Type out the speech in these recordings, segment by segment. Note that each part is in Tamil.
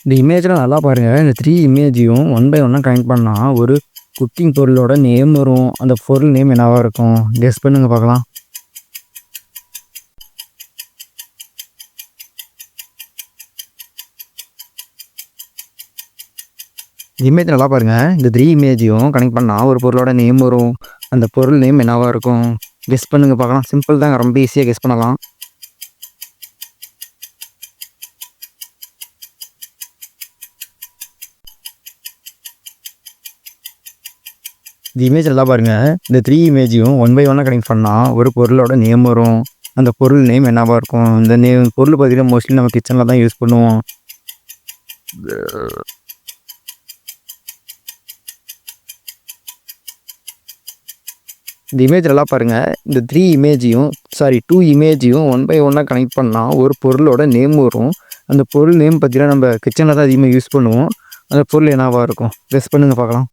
இந்த இமேஜ்லாம் நல்லா பாருங்க. இந்த 3 இமேஜையும் ஒன் பை ஒன்னா கனெக்ட் பண்ணா, ஒரு குக்கிங் பொருளோட நேம் வரும். அந்த பொருள் நேம் என்னவா இருக்கும்? கெஸ் பண்ணுங்க பார்க்கலாம். இந்த இமேஜ் நல்லா பாருங்க. இந்த 3 இமேஜையும் கனெக்ட் பண்ணா, ஒரு பொருளோட நேம் வரும். அந்த பொருள் நேம் என்னவா இருக்கும்? கெஸ் பண்ணுங்க பார்க்கலாம். சிம்பிள் தாங்க. ரொம்ப ஈஸியா கெஸ் பண்ணலாம். இந்த இமேஜ் நல்லா பாருங்க. இந்த 3 இமேஜையும் ஒன் பை ஒன்னா கனெக்ட் பண்ணா, ஒரு பொருளோட நேம் வரும். அந்த பொருள் நேம் என்னவா இருக்கும்? இந்த பொருள் பார்த்தீங்கன்னா மோஸ்ட்லி நம்ம கிச்சனில் தான் யூஸ் பண்ணுவோம். இந்த இமேஜ் நல்லா பாருங்க. இந்த 2 இமேஜையும் ஒன் பை ஒன்னா கனெக்ட் பண்ணா, ஒரு பொருளோட நேம் வரும். அந்த பொருள் நேம் பார்த்தீங்கன்னா நம்ம கிச்சனில் தான் அதிகமாக யூஸ் பண்ணுவோம். அந்த பொருள் என்னவா இருக்கும்? கெஸ் பண்ணுங்க பார்க்கலாம்.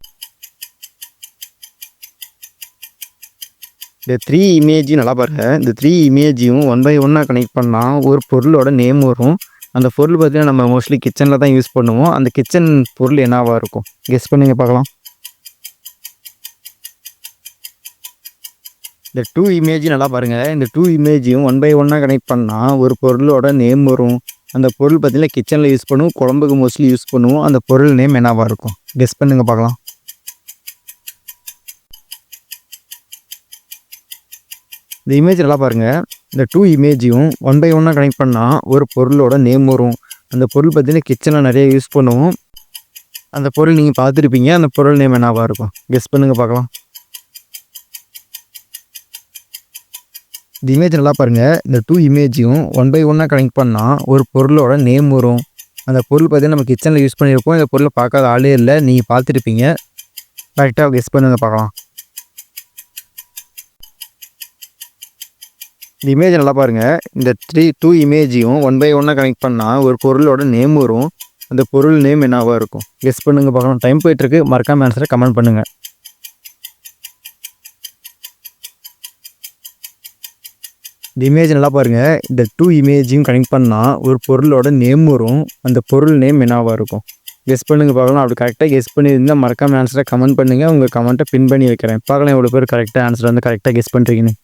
இந்த 3 இமேஜையும் நல்லா பாருங்க. இந்த 3 இமேஜையும் ஒன் பை ஒன்னா கனெக்ட் பண்ணா, ஒரு பொருளோட நேம் வரும். அந்த பொருள் பார்த்தீங்கன்னா நம்ம மோஸ்ட்லி கிச்சனில் தான் யூஸ் பண்ணுவோம். அந்த கிச்சன் பொருள் என்னவா இருக்கும்? கெஸ் பண்ணுங்க பார்க்கலாம். இந்த 2 இமேஜையும் நல்லா பாருங்க. இந்த 2 இமேஜையும் ஒன் பை ஒன்னா கனெக்ட் பண்ணா, ஒரு பொருளோட நேம் வரும். அந்த பொருள் பார்த்தீங்கன்னா கிச்சனில் யூஸ் பண்ணுவோம். குழம்புக்கு மோஸ்ட்லி யூஸ் பண்ணுவோம். அந்த பொருள் நேம் என்னவா இருக்கும்? கெஸ் பண்ணுங்க பார்க்கலாம். இந்த இமேஜ் நல்லா பாருங்க. இந்த 2 இமேஜையும் ஒன் பை ஒன்னா கனெக்ட் பண்ணா, ஒரு பொருளோட நேம் வரும். அந்த பொருள் பார்த்தீங்கன்னா கிச்சனில் நிறைய யூஸ் பண்ணுவோம். அந்த பொருள் நீங்கள் பார்த்துருப்பீங்க. அந்த பொருள் நேம் என்னவா இருக்கும்? கெஸ் பண்ணுங்க பார்க்கலாம். இந்த இமேஜ் நல்லா பாருங்க. இந்த 2 இமேஜையும் ஒன் பை ஒன்னா கனெக்ட் பண்ணா, ஒரு பொருளோட நேம் வரும். அந்த பொருள் பார்த்தீங்கன்னா நம்ம கிச்சனில் யூஸ் பண்ணியிருப்போம். இந்த பொருளை பார்க்காத ஆளே இல்லை. நீங்கள் பார்த்துருப்பீங்க. கரெக்டாக கெஸ் பண்ணுங்க பார்க்கலாம். இந்த இமேஜ் நல்லா பாருங்க. இந்த 2 இமேஜையும் ஒன் பை ஒன்னா கனெக்ட் பண்ணா, ஒரு பொருளோட நேம் வரும். அந்த பொருள் நேம் என்னவா இருக்கும்? கெஸ் பண்ணுங்க பார்க்கலாம். டைம் போயிட்டுருக்கு. மறக்காம ஆன்சரை கமெண்ட் பண்ணுங்க. இந்த இமேஜ் நல்லா பாருங்க. இந்த 2 இமேஜையும் கனெக்ட் பண்ணா, ஒரு பொருளோட நேம் வரும். அந்த பொருள் நேம் என்னவா இருக்கும்? கெஸ் பண்ணுங்க பார்க்கலாம். அப்படி கரெக்டாக கெஸ் பண்ணியிருந்தா மறக்காம ஆன்சரை கமெண்ட் பண்ணுங்க. உங்கள் கமெண்ட்டை பின் பண்ணி வைக்கிறேன். பார்க்கலாம் எவ்வளோ பேர் கரெக்டாக ஆன்சர் வந்து கரெக்டாக கெஸ் பண்ணுறீங்கன்னு.